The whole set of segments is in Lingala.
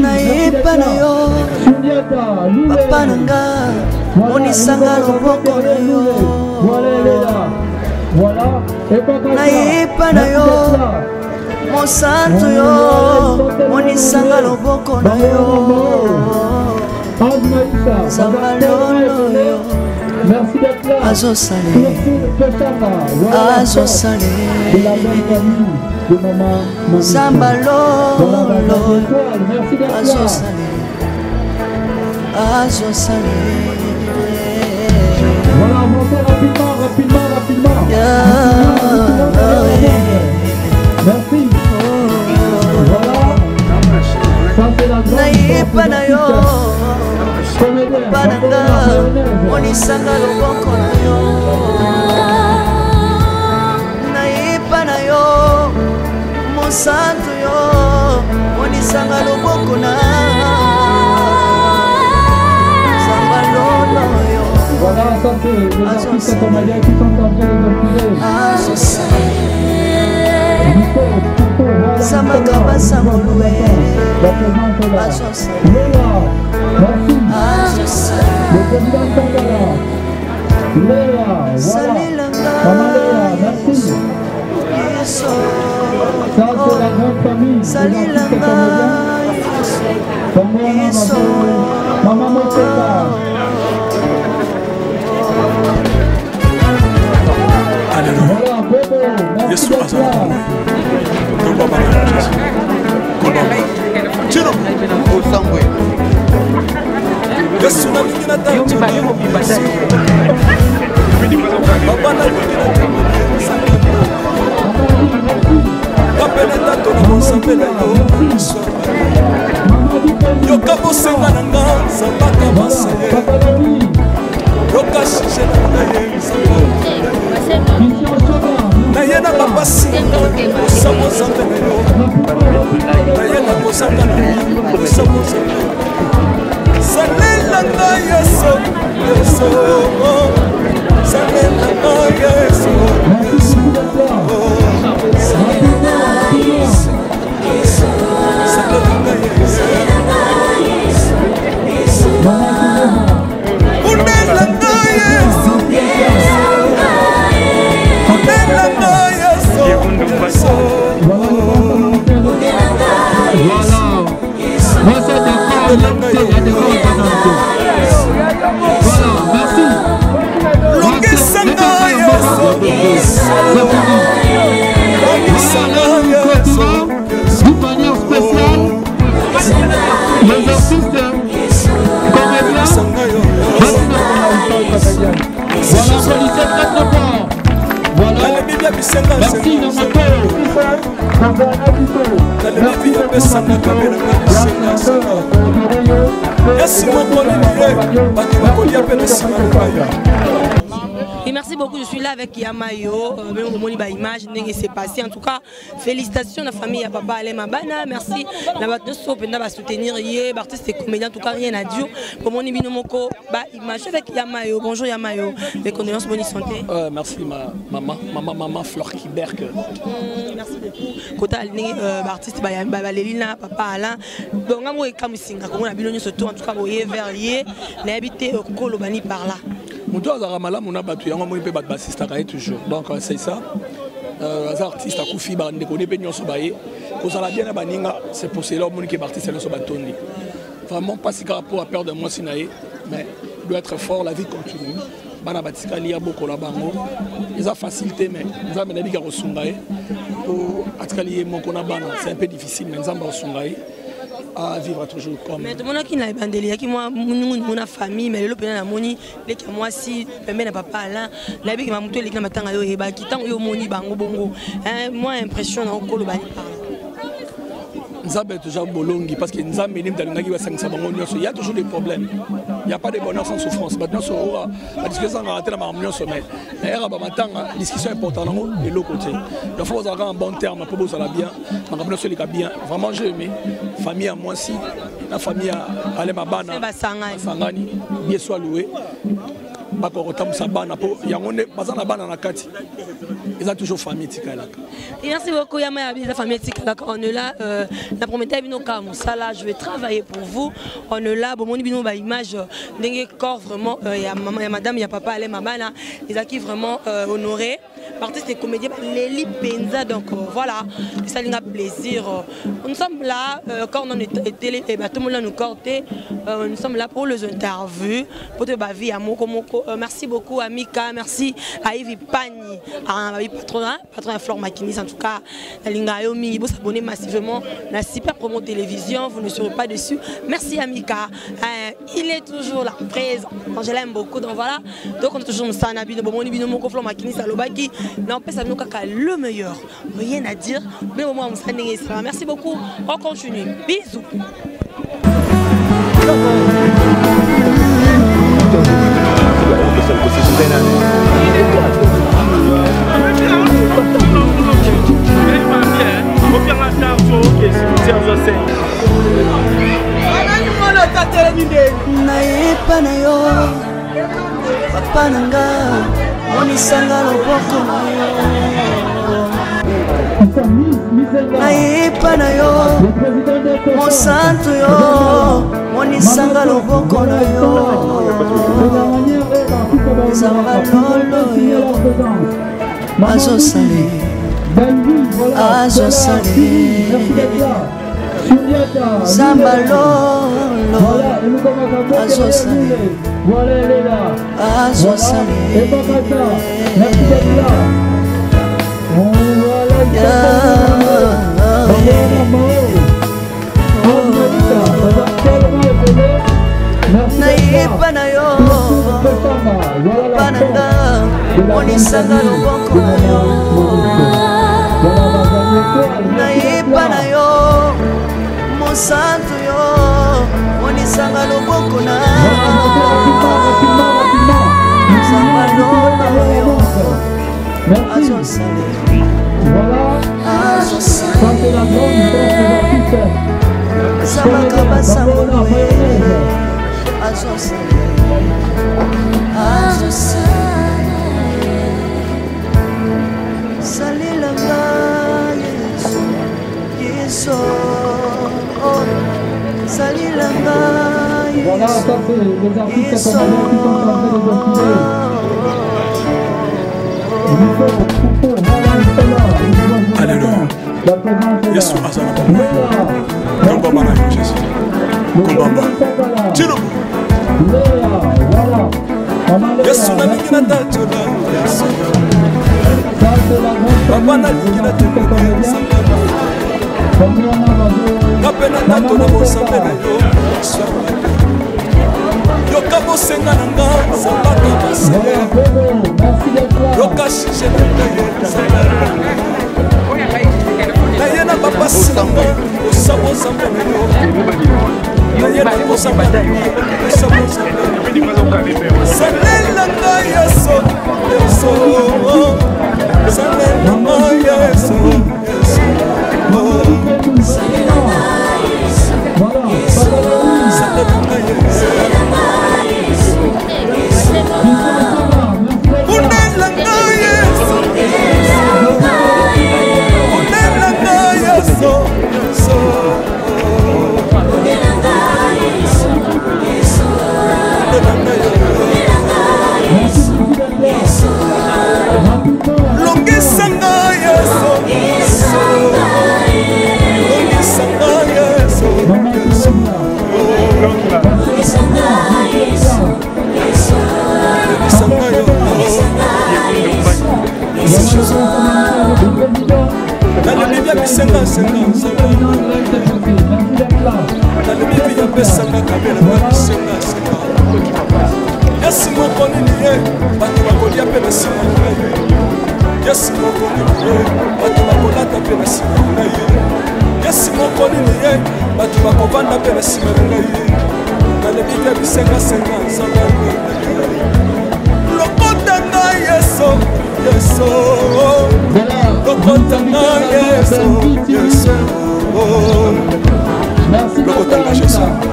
Nayepa na yo papa nanga monisanga loboko na yo nayepa na yo mosantu yo monisanga loboko na yo Zambalolo yo azosale azosale Zambalolo azosale azosale. Voilà, montez rapidement. Merci. Voilà. Ça c'est la grande Pananga, monisanga loboko na yo. Nayepa na yo, mosantu yo, monisanga loboko na. Zambalolo yo. Voilà, ça c'est les artistes canadiens qui sont en train de filer. Samakaba Samoloue le président Tangala, Léa, voilà, Maman Léa, merci. Ça c'est la grande famille des artistes canadiens. Maman Moteka. Voilà, Bobo, merci beaucoup. Nayena papasi samosa tenero Nayena kosanga samosa Salela yeso yeso Salela yeso D'une manière spéciale, les artistes comédiens, voilà, policier très très fort. Voilà, merci Namato. Et merci beaucoup, je suis là avec Yamayo, même au moment image, c'est passé. En tout cas, félicitations à la famille, à papa Alain Mabana, merci. On va soutenir, artiste et comédien, en tout cas, rien à dire. Pour mon ibinomoko, image avec Yamayo. Bonjour Yamayo, mes condoléances, bonne santé. Merci maman Fleur Kiberg. Merci beaucoup. Côté artiste, Lélina, papa Alain. Bon, on a comme singa, comme on a bien surtout, en tout cas, vers hier, on a habité au Kolobani par là. On a battu toujours. Donc c'est ça. Les artistes à Koufi, c'est pour cela que les artistes sont battus. Vraiment pas si rapport à perdre de moi, mais il doit être fort, la vie continue. Ils ont facilité, mais ils ont mis c'est un peu difficile, mais ils ont à vivre toujours comme. Mais tout le monde qui n'a pas de qui moi mon famille mais le pena na moni les qui moi si pembe na papa là la bi qui m'a monté les qui na matanga yo e ba qui tant yo moni bango bongo moi impression na okolo bani parler. Nzambe toujours bolongi parce que Nzambe nim dalingaki wa sangisa bango nyonso il y a toujours des problèmes. Il n'y a pas de bonheur sans souffrance. Maintenant sur la discussion on a raté la marmion sommet. D'ailleurs ba matanga discussion importante de l'autre côté. Il faut avoir un bon terme pour vous ça va bien. Ma rappelons celui qui a bien. Vraiment j'ai aimé famille à moi si la famille allait ma banne Sangani bien soit loué bakokota musabana po yangone bazana bana na kati ils ont toujours famille tikalaka. Et merci beaucoup Yama la famille tikalaka. On est là la promettait bino ka musala, je vais travailler pour vous. On est là bon moni bino ba image ndenge corps vraiment ya maman ya madame ya papa allait ma bana ils a qui vraiment honoré artiste et comédien Leli Penza donc voilà ça lui a plaisir. Nous sommes là quand on est télé et tout le monde nous corté nous sommes là pour les interviews pour te bavi à moko moko. Merci beaucoup à Mika, merci à Yves Pani, à patron Flore Makinis. En tout cas, il faut s'abonner massivement à la super promo télévision, vous ne serez pas dessus. Merci à Mika, il est toujours là, présent. Je l'aime beaucoup, donc voilà. Donc on est toujours Flore Makinis à Lobaki. N'empêche à nous le meilleur, rien à dire. Mais au moins, merci beaucoup, on continue. Bisous. Nayepa na yo papa nanga monisanga loboko na yo nayepa na yo mosantu yo monisanga loboko na yo zamba lolo yo azosale zamba lolo azosale nayepa na yo pananga monisanga loboko na yo nayepa na yo mosantu yo monisanga loboko na zamba lolo yo azosale sabaka basangolo azosale salilanga yesu yesu salilanga yesu Alléluia. Yesu azana baba. Komba bana Jésus. Komba baba. Tiro. Yesu na lingina tatula. Yesu. Baba na lingina tatula. Kapena tatula bosamba na yo. Yoka bosenga nanga sabaka basele. Yoka shishe nanga Nayena papa sinanga osabo samba yo. Nayena osaba osabo samba. Salela nga yeso yeso. Salela nga yeso yeso. Salela nga yeso. Salela nga yeso. Unela nga yeso. Unela nga yeso. Longesanga yeso. Longesanga yeso. Merci.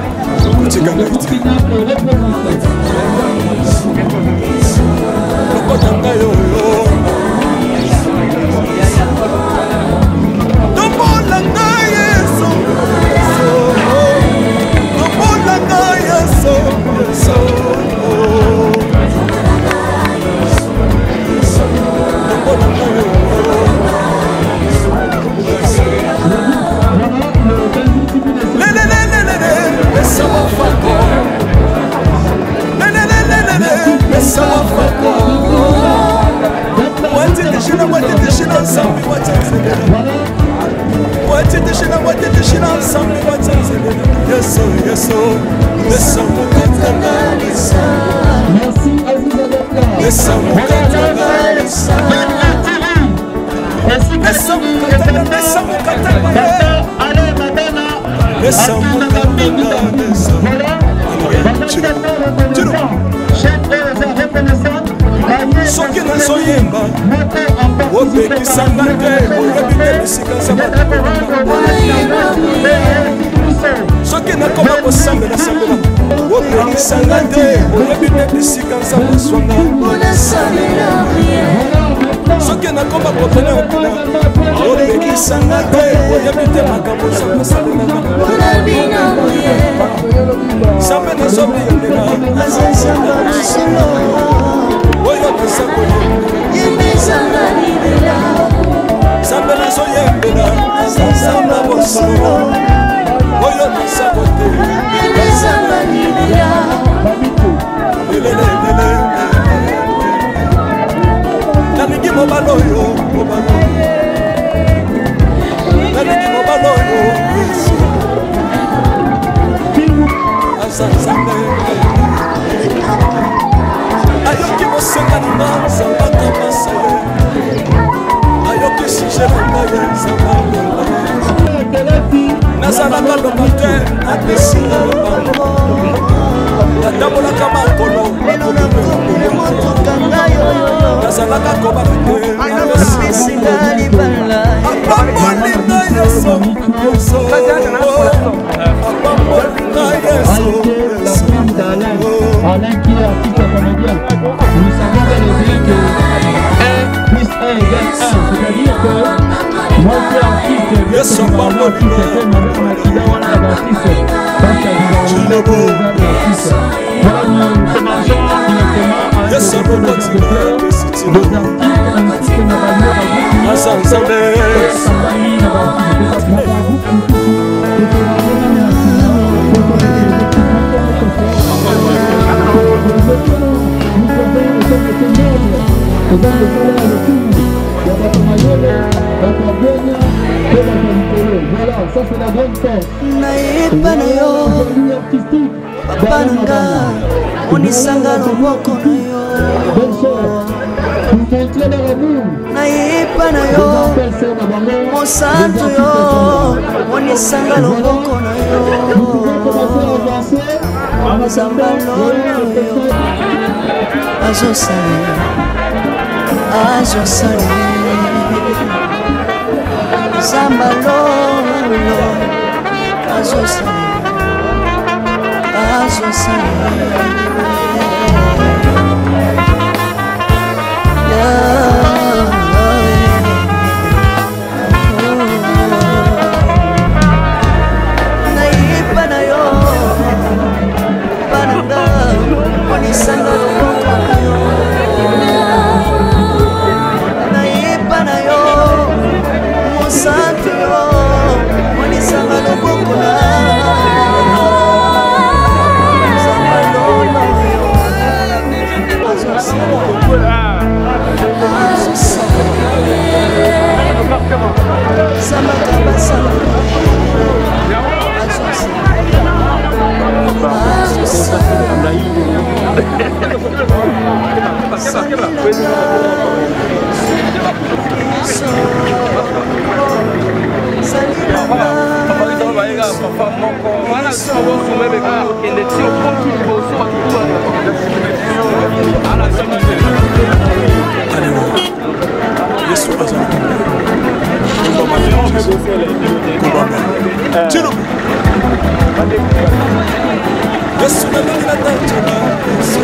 Yesu na lingina tanjana Yesu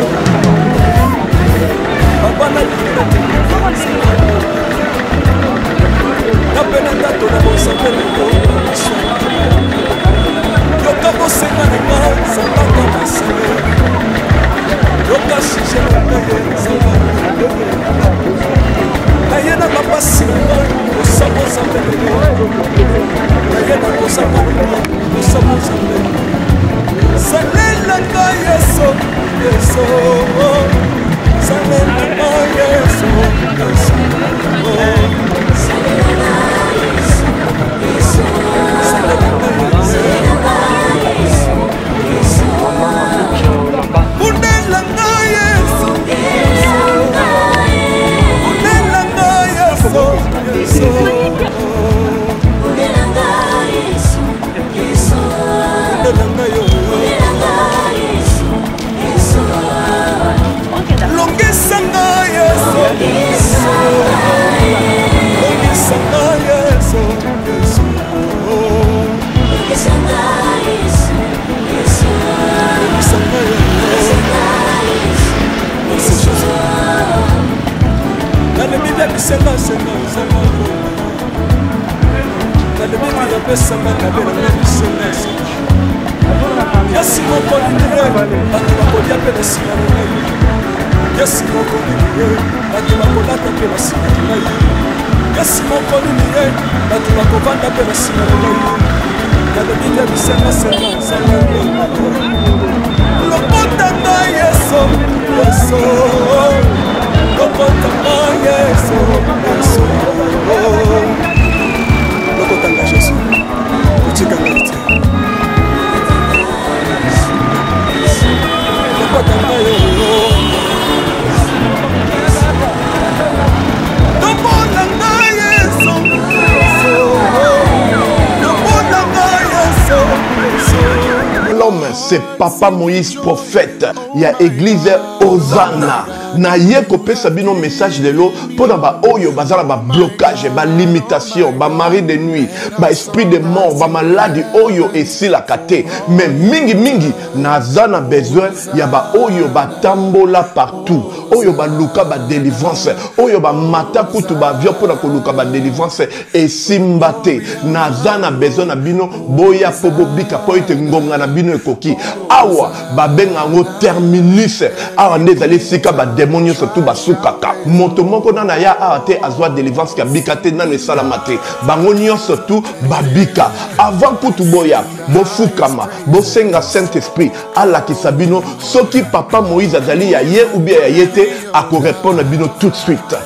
Papa na lingina tanjana Napena tato na bosa Yesu Yoka bosenga na nga Sabata masale Yoka shishe na nga Nayena mapasi na nga Osamo zambele Nayena kosama na nga Osamo zambele Salela nga Yesu Yesu Salela nga Yesu Yesu Salela nga Yesu Yesu Salela nga Yesu Unela nga Yesu Unela nga Yesu Yesu Unela nga Yesu Yesu Unela nga Yesu Yesu Longisa nga Yesu Yesu Longisa nga Yesu Yesu Longisa nga Yesu Yesu Longisa nga Yesu Yesu Dans le Bible qui s'enga s'enga Dans le Bible il y a personne qui a besoin Yes, mon collier, la tu vas collier à la cigarette. Yes, mon collier, la tu vas coller à la cigarette. Yes, mon collier, la tu vas coller à la cigarette. Dans le milieu du Seigneur, le content Yesu, Yesu, le content Yesu, Yesu, le content Jésus, le tigre. L'homme, c'est Papa Moïse, prophète. Il y a église Hosanna. Na ye kopé sabino message de l'eau pour ba oyo bazala ba blocage, ba limitation, ba mari de nuit, ba esprit de mort, ba maladie oyo et si la kate. Mais mingi nazana besoin ya ba oyo ba tambola partout. Oyo ba luka ba délivrance, oyo ba mata kutu ba vio pour ko luka ba délivrance et simbate. Nazana besoin na bino boya pobo bika po ite ngonga na bino ekoki. Awa ba benga ngo terminus. Awa ndezali sika ba démonios surtout basukaka moto moko na ya ate azwa délivrance ka bikate na ne salamate bangonio surtout babika avant kutu boya bofukama bosenga Saint-Esprit ala kisabino soki Papa Moïse azali ya ye ou bien ya yete ako répondre bino tout de suite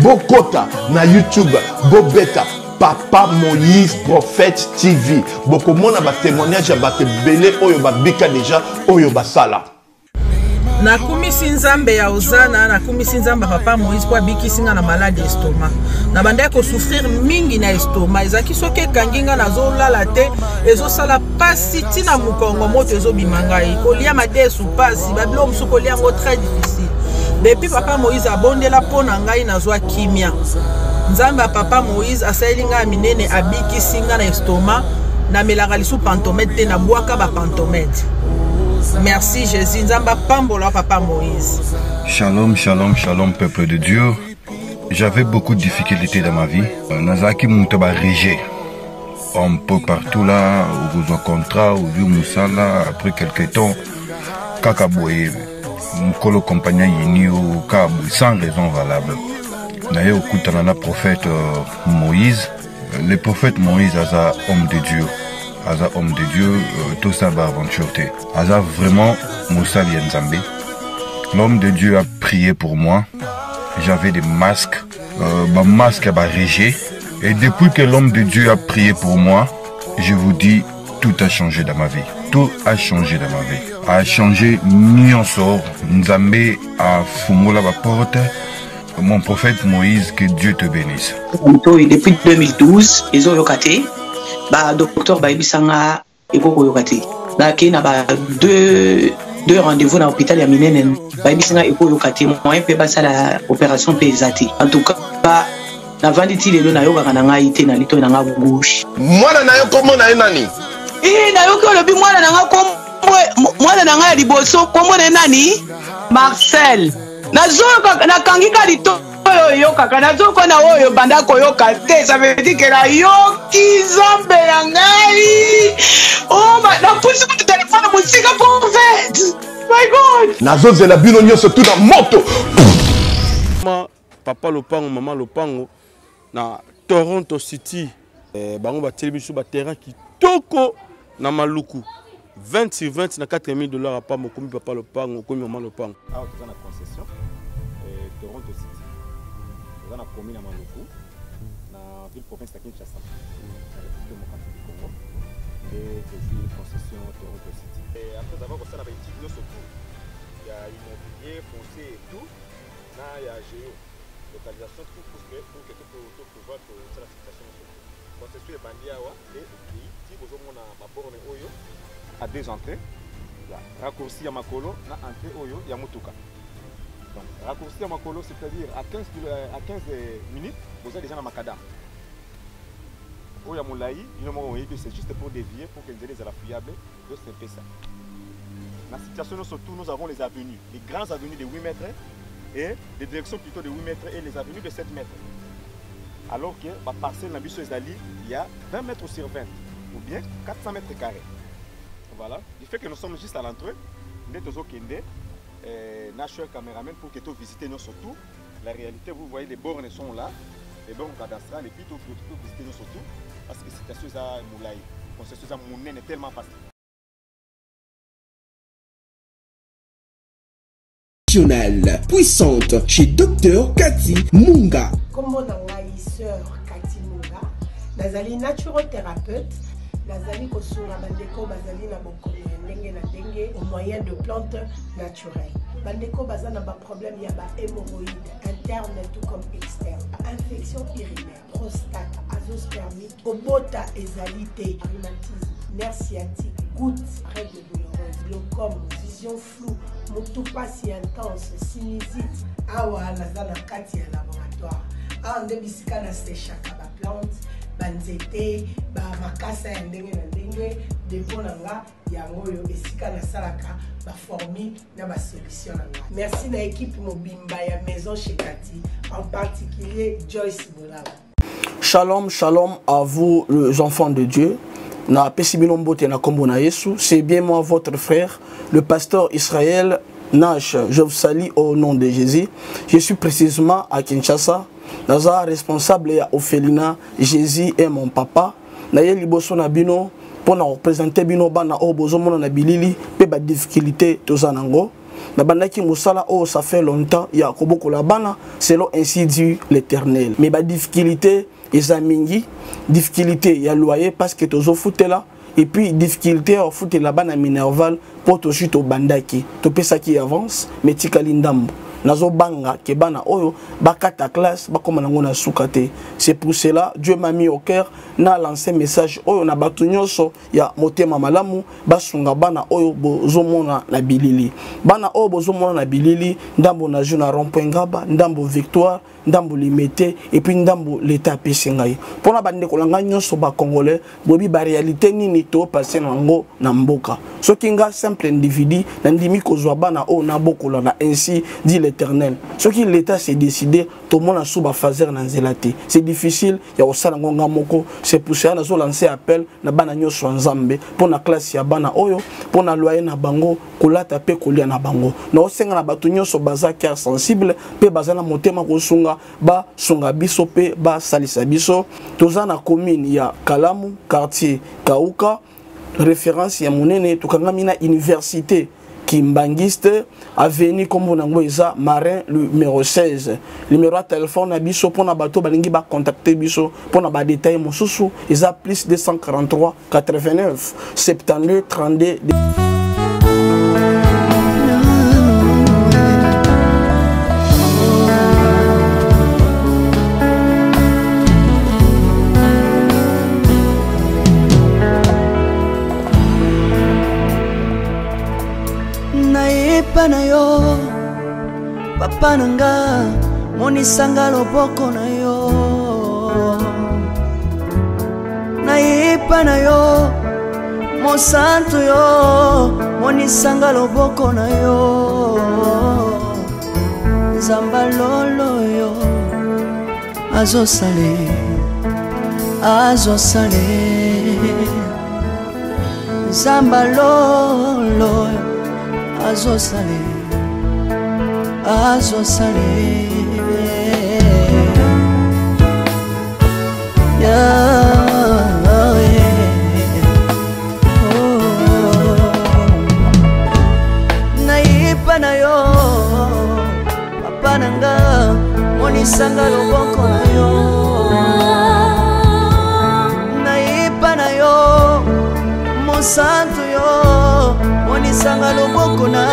bokota na YouTube bobeta Papa Moïse Prophète TV bokomona ba témoignage ba belé oyo babika déjà oyo basala nakumisi nzambe ya Hosanna nakumisi nzambe Papa Moïse kwa bikisinga na malade estomac na banda ko souffrir mingi na estomac ezaki soki kanginga nazolala te ezosala pasi tina mukongo moto ezobimanga kolia madesu pasi babilo musuko lia ngo très difficile depuis Papa Moïse abondela pona ngai nazwa kimia nzambe ya Papa Moïse asayelinga minene abikisinga na estomac na melaka lisu pantomètre na bwaka ba pantomètre. Merci Jésus, Nzamba Pambola Papa Moïse. Shalom, shalom, shalom peuple de Dieu. J'avais beaucoup de difficultés dans ma vie. Nazaki Moutaba Régé. Un peu partout là, où vous en contrat, où vous moussala, après quelques temps, Kakaboye, Mukolo compagnon Yini ou Kabou, sans raison valable. D'ailleurs, au Koutanana prophète Moïse, le prophète Moïse a homme de Dieu. Aza homme de Dieu, tout ça va aventure. Aza vraiment Moussa Nzambe. L'homme de Dieu a prié pour moi. J'avais des masques, ma masque a régé. Et depuis que l'homme de Dieu a prié pour moi, je vous dis, tout a changé dans ma vie. Tout a changé dans ma vie. A changé Nyonsor. Nzambe a fumola la porte. Mon prophète Moïse, que Dieu te bénisse. Depuis 2012, ils ont yokaté. Bah docteur ba ibisanga ekoko yokate ba kena ba deux rendez-vous dans l'hôpital ya minene ba ibisanga ekoko yokate moyen pe ba sala opération pesati en tout cas ba na vanditi lelo na yoka kana ngai te na lito na nga gauche mwana na yo komo na nani na yo ko lobi mwana na nga komo mwana na ngai ya liboso kombo na nani Marcel nakangi ka lito oyo kaka nazoko na oyo banda koyoka te ça veut dire que la yoki nzambe ya ngai napusi kutu telefone mosika prophète my god nazozela bino nyonso tu na moto papa lopango mama lopango na Toronto City bango bateli biso ba terrain kitoko na Maluku 20 sur 20 na $4,000 pa mokomi papa lopango komi mama lopango awa toza na concession Toronto City toza na commune ya Maluku na ville province ya Kinshasa na République démocratique du Congo et tozwi concession Toronto City après avoir kosala baétude nyonso tout ya immobilier foncier et tout na ya géo localisation tout pour que pouvoir kosala situation concession ebandi awa et ti bozomona baborne oyo à deux entrées, raccourci à Makolo, na entrée Oyo, ya Mutuka. Donc, raccourci à Makolo, c'est-à-dire à 15 minutes, vous êtes déjà dans Makadam. Oya Moulaï, c'est juste pour dévier, pour que les élèves soient fiables, donc c'est un peu ça. La situation, surtout, nous avons les avenues, les grandes avenues de 8 mètres et des directions plutôt de 8 mètres et les avenues de 7 mètres. Alors que la parcelle dans Bissau Ezali, il y a 20 mètres sur 20, ou bien 400 mètres carrés. Voilà, du fait que nous sommes juste à l'entrée, nous sommes au caméraman pour que tu visites nous surtout. La réalité, vous voyez, les bornes sont là, les bornes cadastrales, et puis tu peux visiter nous surtout, parce que c'est chose à Moulaï. C'est chose à Mounen est tellement facile. Puissante chez Dr Cathy Munga. Comme mon sœur Cathy Munga, nazali naturothérapeute. Nazali kosunga bandeko bazali na bokono ndenge na ndenge au moyen de plantes naturelles. Bandeko baza na ba problème ya ba hémorroïdes interne tout comme externe, infection urinaire, prostate, azoospermie, obota ezalité, rhumatisme, nerf sciatique, gouttes, règles douloureuses, glaucome, vision floue, motopasi intense, sinusite. Awa nazana kati ya laboratoire. Awa nde bisika na séchaka ba plante banzete ba makasa ya ndenge na ndenge depo na nga yango yo esika na salaka ba formule na ba solution na nga. Merci na équipe mobimba ya maison chez Cathy, en particulier Joyce Bolaba. Shalom, shalom à vous les enfants de Dieu. Na pesibino mbote na kombo na Yesu, c'est bien moi votre frère, le pasteur Israël Nash. Je vous salue au nom de Jésus. Je suis précisément à Kinshasa. Naza responsable ya Ophelina, Jésus est mon papa. Naye liboso na bino pour représenter bino bana o bozomona na bilili pe ba difficulté tozanango. Na bandaki musala o ça fait longtemps ya koboko la bana selon ainsi dit l'Éternel. Mais ba difficulté ezamingi, difficulté ya loyer parce que tozo futela et puis difficulté au foot la bana minerval pour to chute au bandaki. To pesa qui avance mais tikali ndambo. Nazo banga ke bana oyo bakata classe bakoma nango na sukate. C'est pour cela Dieu m'a mis au cœur na lancé message oyo na batu nyonso ya motema malamu basunga bana oyo bozomona na bilili. Bana oyo bozomona na bilili ndambo na juna rond-point Ngaba, ndambo Victoire, ndambo Limete et puis ndambo l'état pesingai. Pona bande kolanga nyonso ba congolais bobi ba réalité nini to passer nango na mboka. Soki nga simple individu na ndimi kozwa bana oyo na bokola na ainsi dit l'Éternel. Ce qui l'État s'est décidé, tout le monde a sous fazer na nzelate. C'est difficile, il y a aussi ngonga moko. C'est pour ça que nous lancé appel na bana nyoso nzambe pour na classe ya bana oyo, pour na loyer na bango, kolata pe kolia na bango. Na osenga na batu nyoso baza cœur sensible, pe baza na motema kosunga ba sunga biso pe ba salisa biso. Toza na commune ya Kalamu, quartier Kauka, référence ya monene tukanga mina université Kimbangiste, avenue comme on a Marin, le numéro 16. Le numéro de téléphone à Bisso pour na bateau, balingi ba contacter Bisso pour na ba détail mon sous ils a plus 243 89 72 32. Na yo papa nanga monisanga loboko na yo na yepa na yo mosantu yo monisanga loboko na yo nzamba lolo yo azosale nzamba lolo yo azosale naipa na yo papa nanga monisanga loboko na yo naipa na yo mosantu yo monisanga loboko na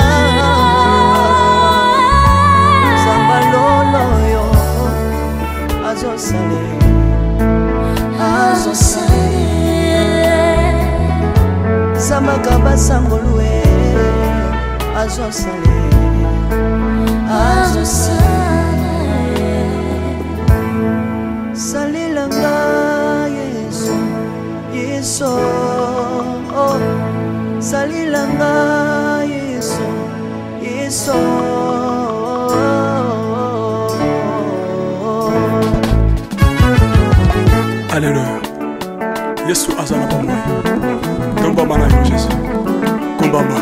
nzamba lolo yo azosale Samaka basangolwe azosale salilanga Yesu salilanga Yesu Alléluia. Yesu azana ba moyo. Tomba mana yo Jésus. Kombamba.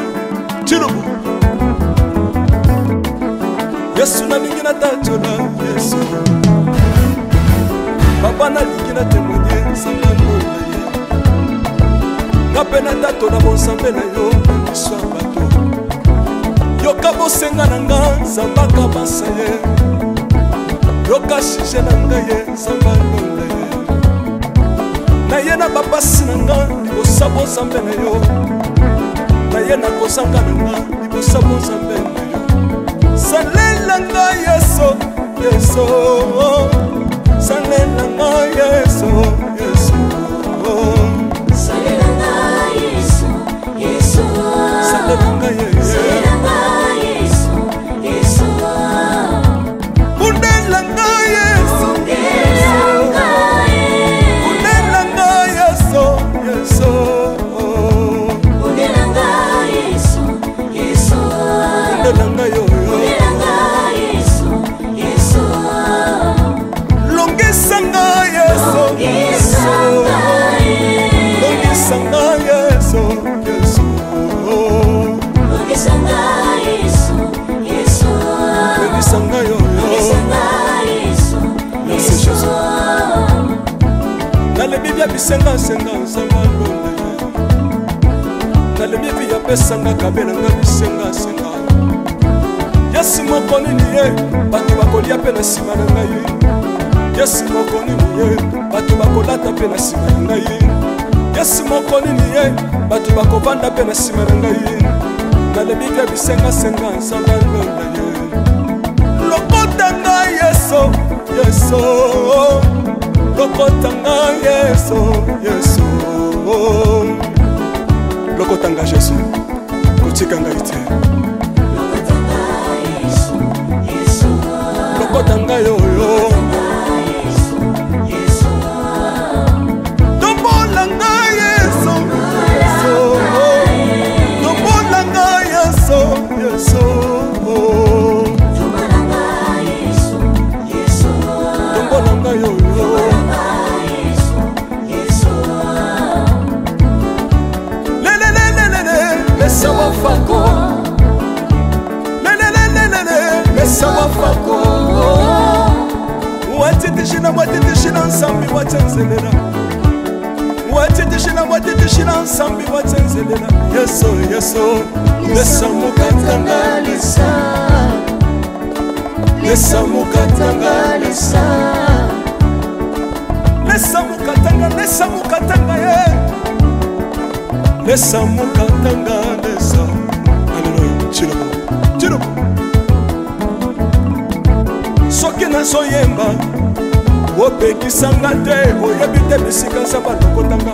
Tirobo. Yesu na lingi na tachola Yesu. Papa na lingi na témoigner sangano na ye. Kapena tato na bonsambe na yo biso bato. Yoka bosenga na nga zambaka basaye. Yoka shije na nga ye sangano na ye. Na ye na bapasi na nga libosabo zambe na yo. Na ye na kozanga na nga libosabo zambe na yo. Salela nga Yesu Yesu. Salela nga Yesu Yesu. Salela nga Yesu Yesu. Salela nga Yesu. Salela nga Yesu Yesu. Bundela nga Yesu Yesu. Bisenga senga sangalo na le mivi ya pesanga kabela nga bisenga senga Yesu moko nini ye bato bakolia pe na sima na ngai Yesu moko nini ye bato bakolata pe na sima na ngai Yesu moko nini ye bato bakovanda pe na sima na ngai na le mivi ya bisenga senga sangalo na ye lokota nga Yesu Yesu Lokotanga Yesu, Yesu. Lokotanga Jésus, kotikanga ite. Lokotanga yo yo. Dombolanga Yesu, Yesu. Dombolanga Yesu, Yesu. Dombolanga yo yo. Mesawa fako Mesawa fako Watitishina nsambi watenzelela Watitishina nsambi watenzelela Yeso Yeso Mesamukatanga lisa Mesamukatanga lisa Mesamukatanga ye Mesamukatanga lesa Alléluia Chirobo Chirobo Soki nazoyemba opekisanga te oyebi te bisika nzambe alokotanga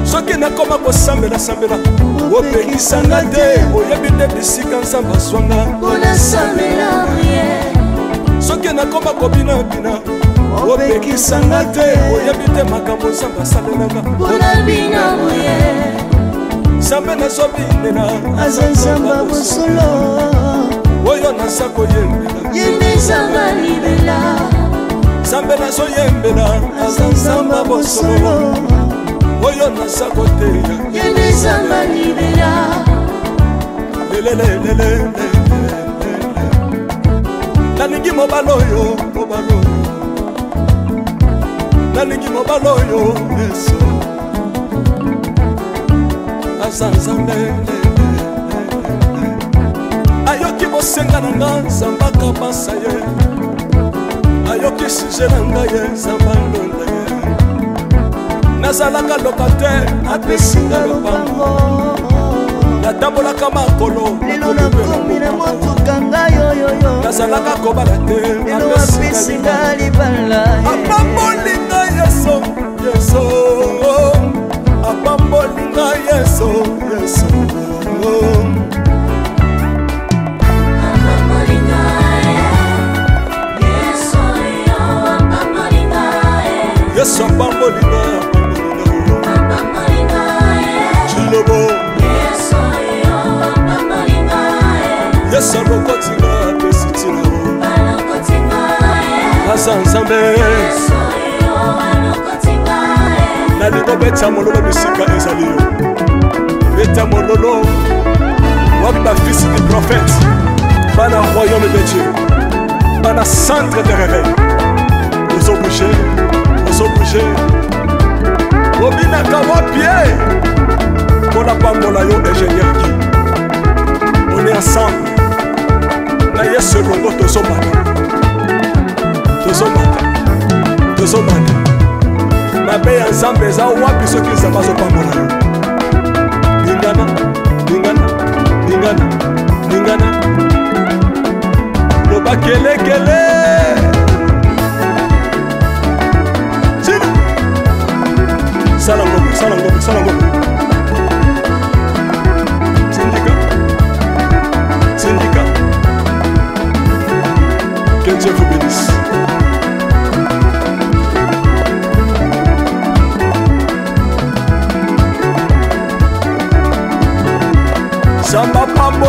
soki nakoma kosambela opekisanga te oyebi te bisika nzambe azwanga soki nakoma kobinabina opekisanga te oyebi te makambo nzambe asalelaka mpona bina boye nzambe nazobinela aza nzamba bosolo oyo naza koyembela yende nzamba libela nzambe nazoyembela aza nzamba bosolo oyo naza koteya yende nzamba libela lelelelelele nalingi mobala oyo nalingi mobala oyo yesu aza nzambe ayoki bosenga na nga nzamba kabasa ye ayoki suje na ngai ye nzamba londa ye nazalaka lokatere apesinga lopango natambolaka makolo lelo nakomi na motuka ngai oyoyo nazalaka kobala te lelo apesinga libala apambolinga yeso yeso apambolinga yeso yeso yesu apambolinga chilobo yesu alokotinga apesitina aza nzambe nalingo beta mololo bisika ezali yo beta mololo wabi bafisi du prophète bana royaume de dieu bana centre de réveil ozobouge obinaka wapie mpona pambola yo ingénieur ki on est ensemble na yesu elongo tozomanda mabe ya nzambe eza wapi soki nzambe azopambola yo lingana loba kelekele sala ngombe syndicat que Dieu vous bénisse. Samba pambola